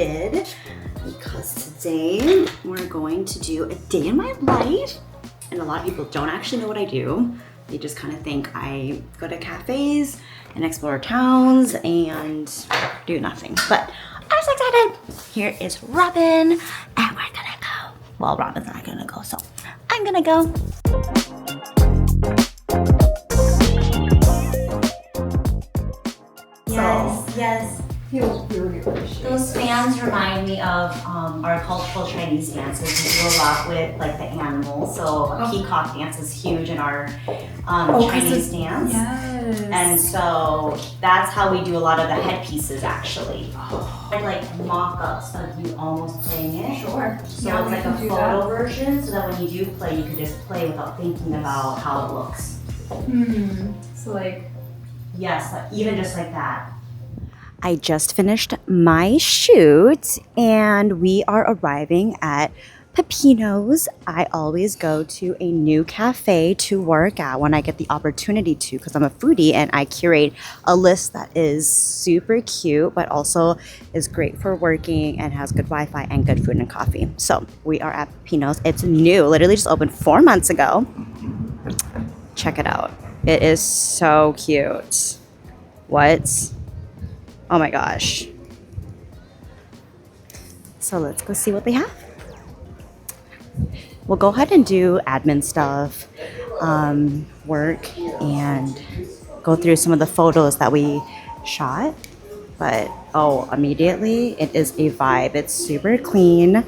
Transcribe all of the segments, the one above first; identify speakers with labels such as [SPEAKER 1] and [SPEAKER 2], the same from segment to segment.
[SPEAKER 1] excited because today we're going to do a day in my life. And a lot of people don't actually know what I do. They just kind of think I go to cafes and explore towns and do nothing. But I'm so excited. Here is Robin, and we're gonna go. Well, Robin's not gonna go, so I'm gonna go. Yes. Those fans remind me of our cultural Chinese dances. We do a lot with like the animals. So a peacock dance is huge in our Chinese dance.
[SPEAKER 2] Yes.
[SPEAKER 1] And so that's how we do a lot of the headpieces actually. Like mock-ups of you almost playing it.
[SPEAKER 2] Sure.
[SPEAKER 1] So it's like a photo version so that when you do play, you can just play without thinking about how it looks.
[SPEAKER 2] So like...
[SPEAKER 1] Yes, even just like that. I just finished my shoot and we are arriving at Pepino's. I always go to a new cafe to work at when I get the opportunity to because I'm a foodie and I curate a list that is super cute but also is great for working and has good Wi-Fi and good food and coffee. So we are at Pepino's. It's new, literally just opened 4 months ago. Check it out. It is so cute. What? Oh my gosh. So let's go see what they have. We'll go ahead and do admin stuff, work, and go through some of the photos that we shot. But immediately it is a vibe. It's super clean.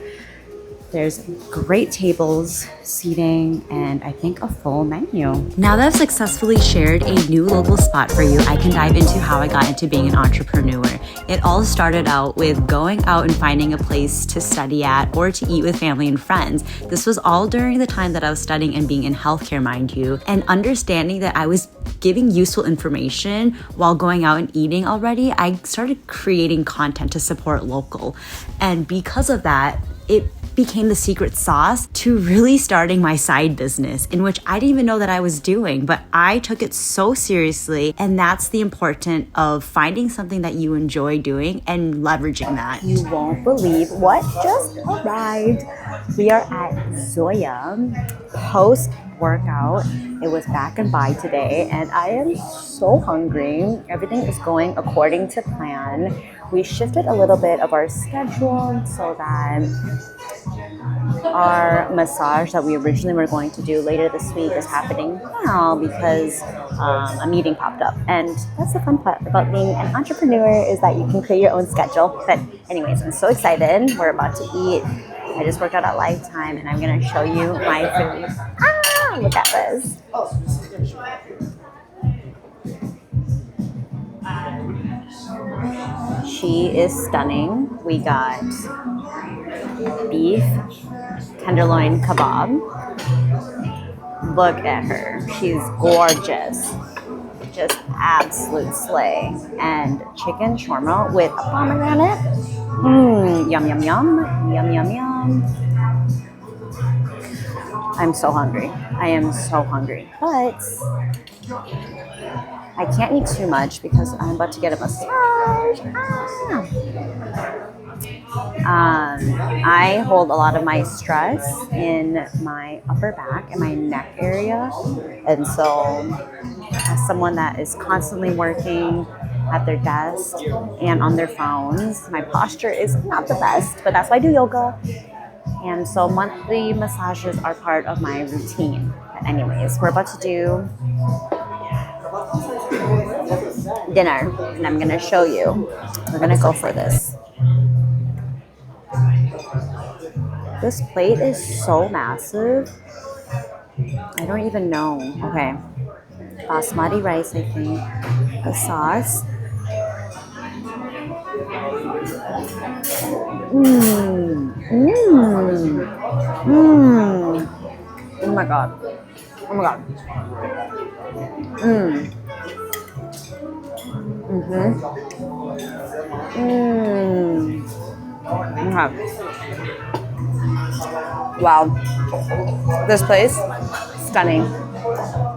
[SPEAKER 1] There's great tables, seating, and I think a full menu. Now that I've successfully shared a new local spot for you, I can dive into how I got into being an entrepreneur. It all started out with going out and finding a place to study at or to eat with family and friends. This was all during the time that I was studying and being in healthcare, mind you, and understanding that I was giving useful information while going out and eating already. I started creating content to support local. And because of that, it became the secret sauce to really starting my side business, in which I didn't even know that I was doing, but I took it so seriously. And that's the importance of finding something that you enjoy doing and leveraging that. You won't believe what just arrived. We are at Zoya post workout. It was back and by today and I am so hungry. Everything is going according to plan. We shifted a little bit of our schedule so that our massage that we originally were going to do later this week is happening now because a meeting popped up. And that's the fun part about being an entrepreneur is that you can create your own schedule. But anyways, I'm so excited. We're about to eat. I just worked out at Lifetime and I'm going to show you my food. Look at this. She is stunning. We got beef tenderloin kebab. Look at her. She's gorgeous. Just absolute slay. And chicken shawarma with a pomegranate. Yum, yum, yum. Yum, yum, yum. I'm so hungry. I am so hungry. But I can't eat too much because I'm about to get a massage. I hold a lot of my stress in my upper back and my neck area. And so as someone that is constantly working at their desk and on their phones, my posture is not the best, but that's why I do yoga. And so monthly massages are part of my routine. But anyways, we're about to do dinner and I'm gonna show you. We're gonna go for this. This plate is so massive. I don't even know. Okay. Basmati rice, I think. The sauce. Oh my god. Oh my god. Okay. Wow. This place, stunning.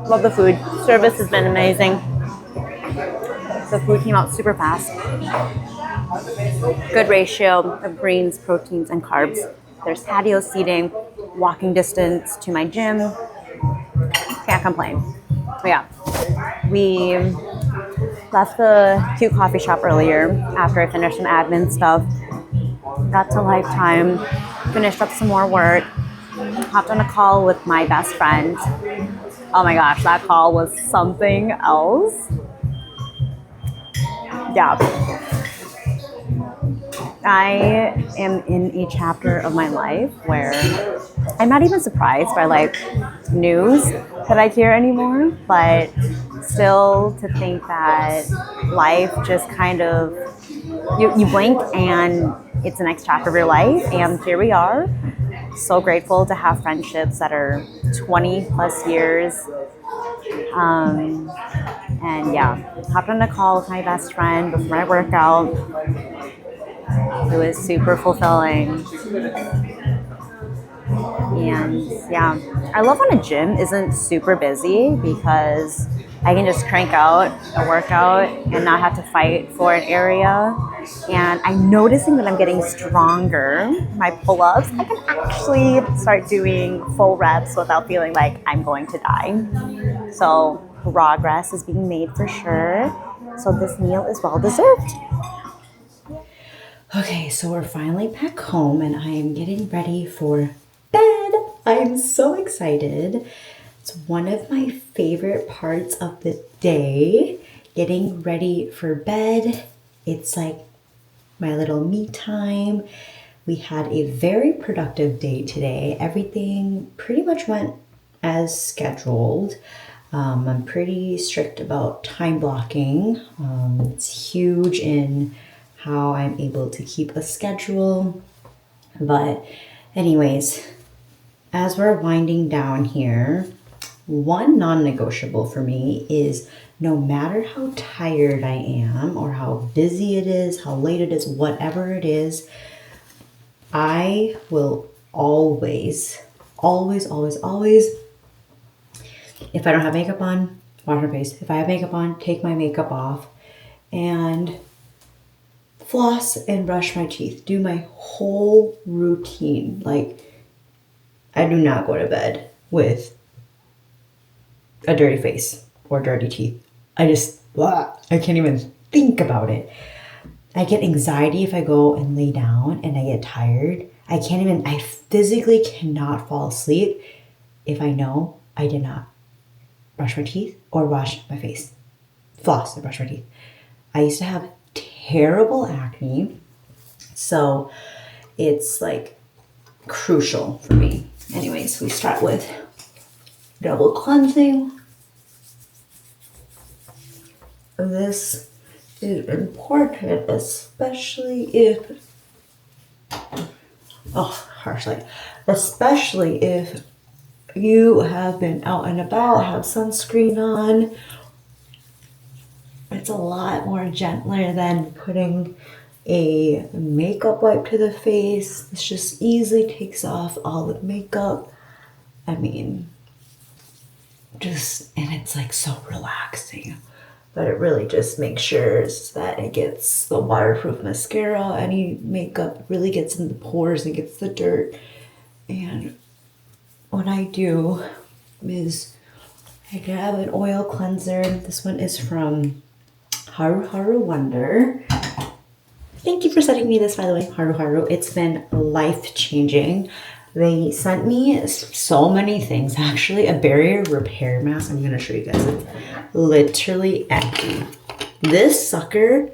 [SPEAKER 1] Love the food. Service has been amazing. The food came out super fast. good ratio of greens, proteins, and carbs. There's patio seating, walking distance to my gym. Can't complain. But yeah, we left the cute coffee shop earlier after I finished some admin stuff. Got to Lifetime, finished up some more work, hopped on a call with my best friend. Oh my gosh, that call was something else. Yeah. I am in a chapter of my life where I'm not even surprised by like news that I hear anymore, but still to think that life just kind of, you blink and it's the next chapter of your life, and here we are. So grateful to have friendships that are 20 plus years. And yeah, hopped on a call with my best friend before my workout. It was super fulfilling. And yeah, I love when a gym isn't super busy because I can just crank out a workout and not have to fight for an area. And I'm noticing that I'm getting stronger. My pull-ups, I can actually start doing full reps without feeling like I'm going to die. So progress is being made for sure. So this meal is well deserved. Okay, so we're finally back home and I am getting ready for bed. I'm so excited. It's one of my favorite parts of the day, getting ready for bed. It's like my little me time. We had a very productive day today. Everything pretty much went as scheduled. I'm pretty strict about time blocking. It's huge in how I'm able to keep a schedule. But anyways, as we're winding down here, one non-negotiable for me is no matter how tired I am or how busy it is, how late it is, whatever it is, I will always, if I don't have makeup on, wash my face. If I have makeup on, take my makeup off and floss and brush my teeth. Do my whole routine. Like, I do not go to bed with a dirty face or dirty teeth. I can't even think about it. I get anxiety if I go and lay down and I get tired. I physically cannot fall asleep if I know I did not brush my teeth or wash my face. Floss and brush my teeth. I used to have terrible acne, so it's like crucial for me. Anyways, we start with double cleansing. This is important, especially if you have been out and about, have sunscreen on. It's a lot more gentler than putting a makeup wipe to the face. This just easily takes off all the makeup. I mean, and it's like so relaxing. But it really just makes sure that it gets the waterproof mascara. Any makeup really gets in the pores and gets the dirt. And what I do is I grab an oil cleanser. This one is from Haru Haru Wonder. Thank you for sending me this, by the way, Haru Haru. It's been life-changing. They sent me so many things, actually. A barrier repair mask. I'm going to show you guys. It's literally empty. This sucker,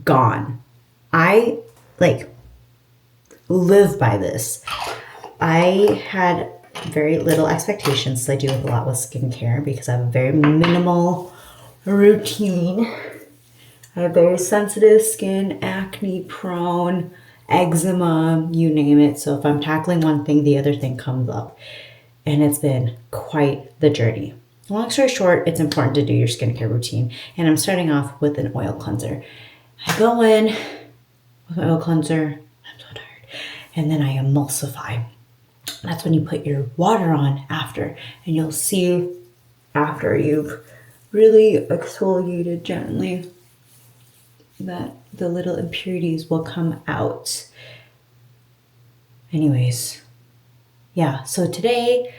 [SPEAKER 1] gone. I, live by this. I had very little expectations. I deal with a lot with skincare because I have a very minimal routine. I have very sensitive skin, acne prone, eczema, you name it. So if I'm tackling one thing, the other thing comes up. And it's been quite the journey. Long story short, it's important to do your skincare routine. And I'm starting off with an oil cleanser. I go in with my oil cleanser. I'm so tired. And then I emulsify. That's when you put your water on after. And you'll see after you've really exfoliated gently,
[SPEAKER 3] that the little impurities will come out. Anyways, yeah, so today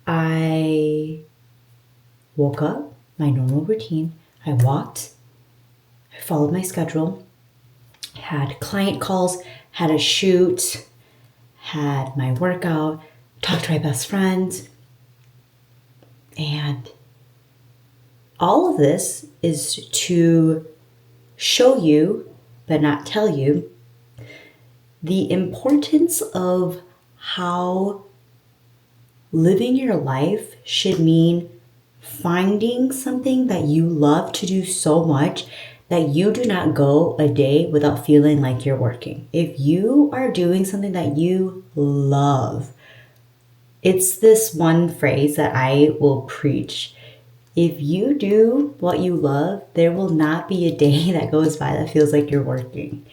[SPEAKER 3] I woke up, my normal routine. I walked, I followed my schedule, had client calls, had a shoot, had my workout, talked to my best friend, and all of this is to show you, but not tell you, the importance of how living your life should mean finding something that you love to do so much that you do not go a day without feeling like you're working. If you are doing something that you love, it's this one phrase that I will preach. If you do what you love, there will not be a day that goes by that feels like you're working.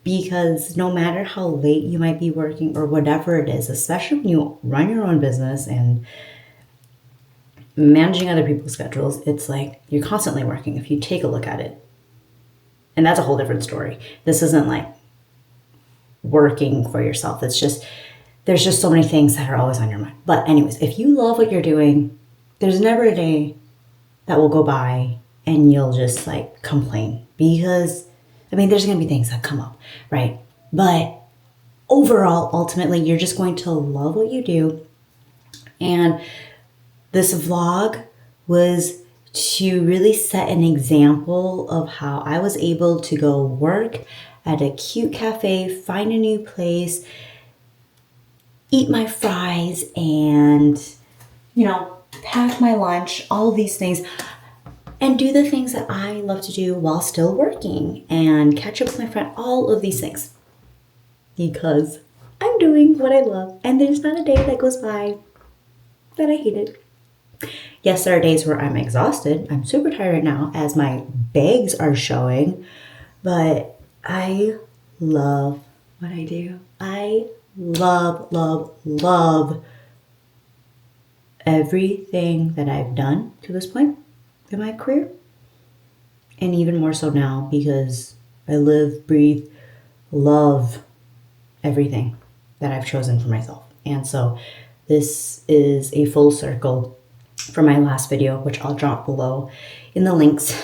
[SPEAKER 3] Because no matter how late you might be working or whatever it is, especially when you run your own business and managing other people's schedules, it's like you're constantly working if you take a look at it. And that's a whole different story. This isn't like working for yourself. It's just, there's just so many things that are always on your mind. But anyways, if you love what you're doing, there's never a day that will go by and you'll just like complain. Because there's going to be things that come up, right? But overall, ultimately, you're just going to love what you do. And this vlog was to really set an example of how I was able to go work at a cute cafe, find a new place, eat my fries, and, pack my lunch, all of these things, and do the things that I love to do while still working and catch up with my friend, all of these things. Because I'm doing what I love and there's not a day that goes by that I hate it. Yes, there are days where I'm exhausted. I'm super tired right now as my bags are showing, but I love what I do. I love, love, love everything that I've done to this point in my career, and even more so now because I live, breathe, love everything that I've chosen for myself. And so this is a full circle from my last video, which I'll drop below in the links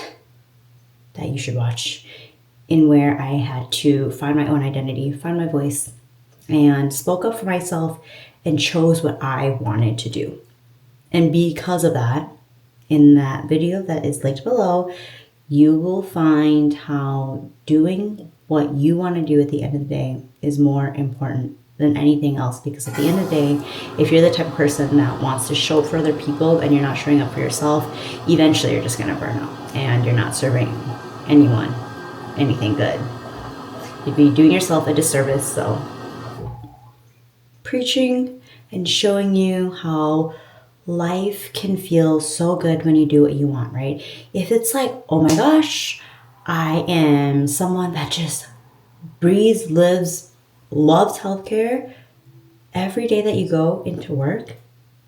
[SPEAKER 3] that you should watch, in where I had to find my own identity, find my voice, and spoke up for myself and chose what I wanted to do. And because of that, in that video that is linked below, you will find how doing what you want to do at the end of the day is more important than anything else. Because at the end of the day, if you're the type of person that wants to show up for other people and you're not showing up for yourself, eventually you're just going to burn out and you're not serving anyone anything good. You'd be doing yourself a disservice. So preaching and showing you how life can feel so good when you do what you want, right? If it's like, oh my gosh, I am someone that just breathes, lives, loves healthcare, every day that you go into work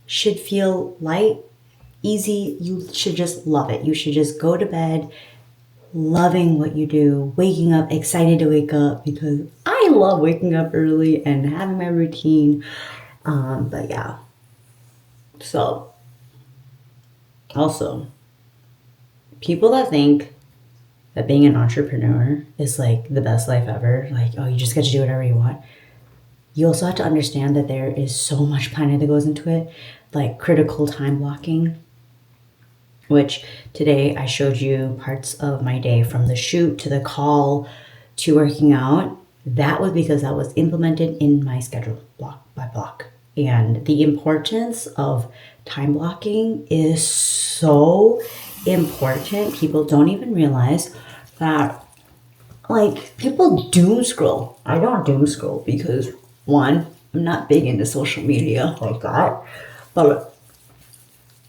[SPEAKER 3] should feel light, easy. You should just love it. You should just go to bed loving what you do, waking up excited to wake up, because I love waking up early and having my routine. But yeah. So, also, people that think that being an entrepreneur is like the best life ever, like, oh, you just get to do whatever you want. You also have to understand that there is so much planning that goes into it, like critical time blocking, which today I showed you parts of my day from the shoot to the call to working out. That was because that was implemented in my schedule block by block. And the importance of time blocking is so important. People don't even realize that, like, people doom scroll. I don't doom scroll because, one, I'm not big into social media like that. But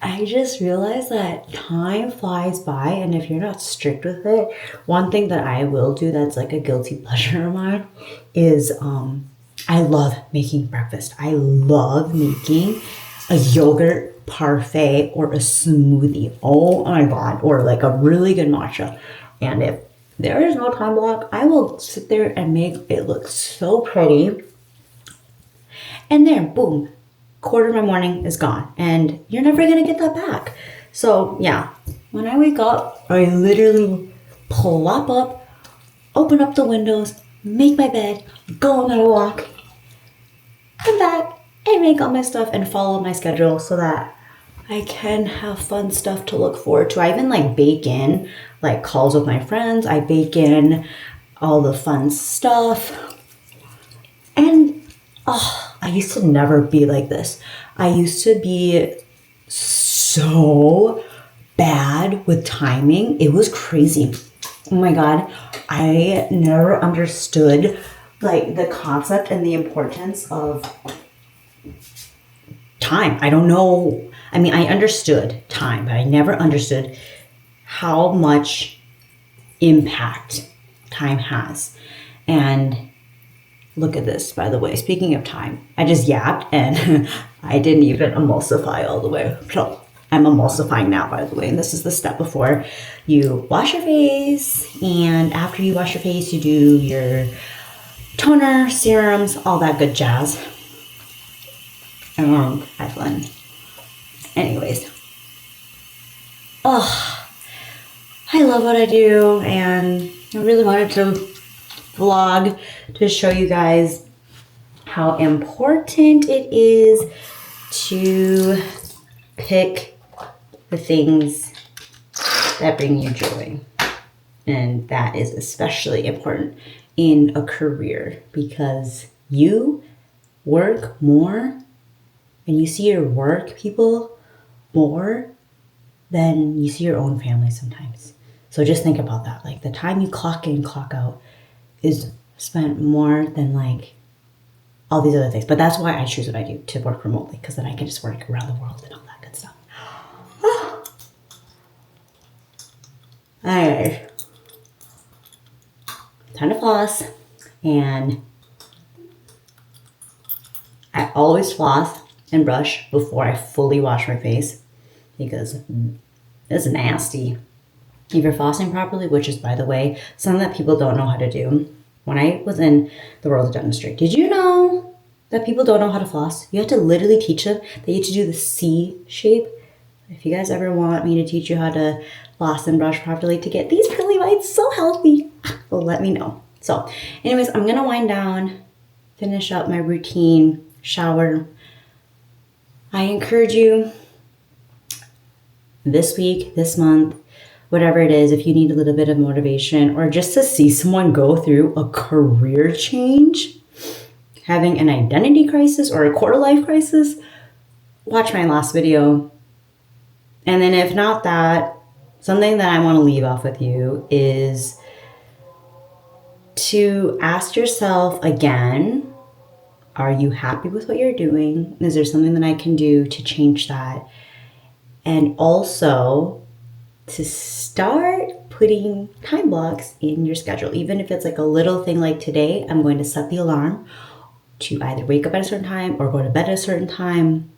[SPEAKER 3] I just realized that time flies by, and if you're not strict with it, one thing that I will do that's like a guilty pleasure of mine is I love making breakfast. I love making a yogurt parfait or a smoothie. Oh my God. Or like a really good matcha. And if there is no time block, I will sit there and make it look so pretty. And there, boom, quarter of my morning is gone. And you're never going to get that back. So yeah, when I wake up, I literally plop up, open up the windows, make my bed, go on my walk, come back, and make all my stuff and follow my schedule so that I can have fun stuff to look forward to. I even like bake in like calls with my friends. I bake in all the fun stuff. And I used to never be like this. I used to be so bad with timing. It was crazy. Oh my God. I never understood like the concept and the importance of time. I don't know. I mean, I understood time, but I never understood how much impact time has. And look at this, by the way. Speaking of time, I just yapped and I didn't even emulsify all the way. So I'm emulsifying now, by the way. And this is the step before you wash your face. And after you wash your face, you do your toner, serums, all that good jazz. Have fun. Anyways. I love what I do. And I really wanted to vlog to show you guys how important it is to pick the things that bring you joy. And that is especially important in a career because you work more and you see your work people more than you see your own family sometimes. So just think about that. Like the time you clock in, clock out is spent more than like all these other things. But that's why I choose what I do, to work remotely, because then I can just work around the world and all that good stuff. Alright. Time to floss. And I always floss and brush before I fully wash my face because it's nasty. If you're flossing properly, which is, by the way, something that people don't know how to do. When I was in the world of dentistry, did you know that people don't know how to floss? You have to literally teach them that you have to do the C shape. If you guys ever want me to teach you how to floss and brush properly to get these pearly whites so healthy, well, let me know. So anyways, I'm going to wind down, finish up my routine, shower. I encourage you this week, this month, whatever it is, if you need a little bit of motivation or just to see someone go through a career change, having an identity crisis or a quarter life crisis, watch my last video. And then if not that, something that I want to leave off with you is to ask yourself again, are you happy with what you're doing? Is there something that I can do to change that? And also to start putting time blocks in your schedule. Even if it's like a little thing like today, I'm going to set the alarm to either wake up at a certain time or go to bed at a certain time,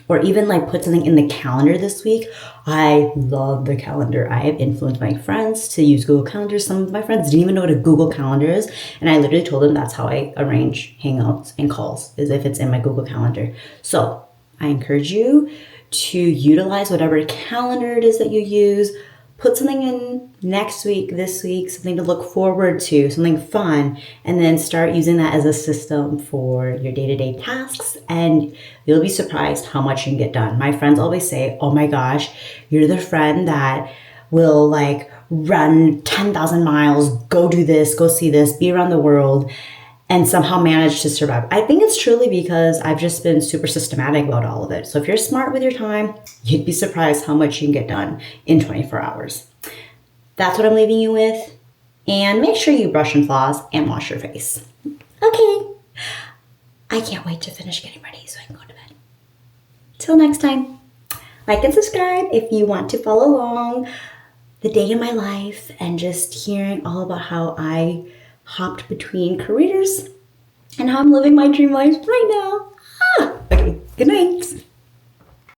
[SPEAKER 3] or even like put something in the calendar this week. I love the calendar. I have influenced my friends to use Google Calendar. Some of my friends didn't even know what a Google Calendar is. And I literally told them that's how I arrange hangouts and calls, is if it's in my Google Calendar. So I encourage you to utilize whatever calendar it is that you use. Put something in next week, this week, something to look forward to, something fun, and then start using that as a system for your day-to-day tasks, and you'll be surprised how much you can get done. My friends always say, oh my gosh, you're the friend that will like run 10,000 miles, go do this, go see this, be around the world, and somehow manage to survive. I think it's truly because I've just been super systematic about all of it. So if you're smart with your time, you'd be surprised how much you can get done in 24 hours. That's what I'm leaving you with. And make sure you brush and floss and wash your face. Okay. I can't wait to finish getting ready so I can go to bed. Till next time, like and subscribe if you want to follow along the day in my life and just hearing all about how I hopped between careers and how I'm living my dream life right now. Okay, good night.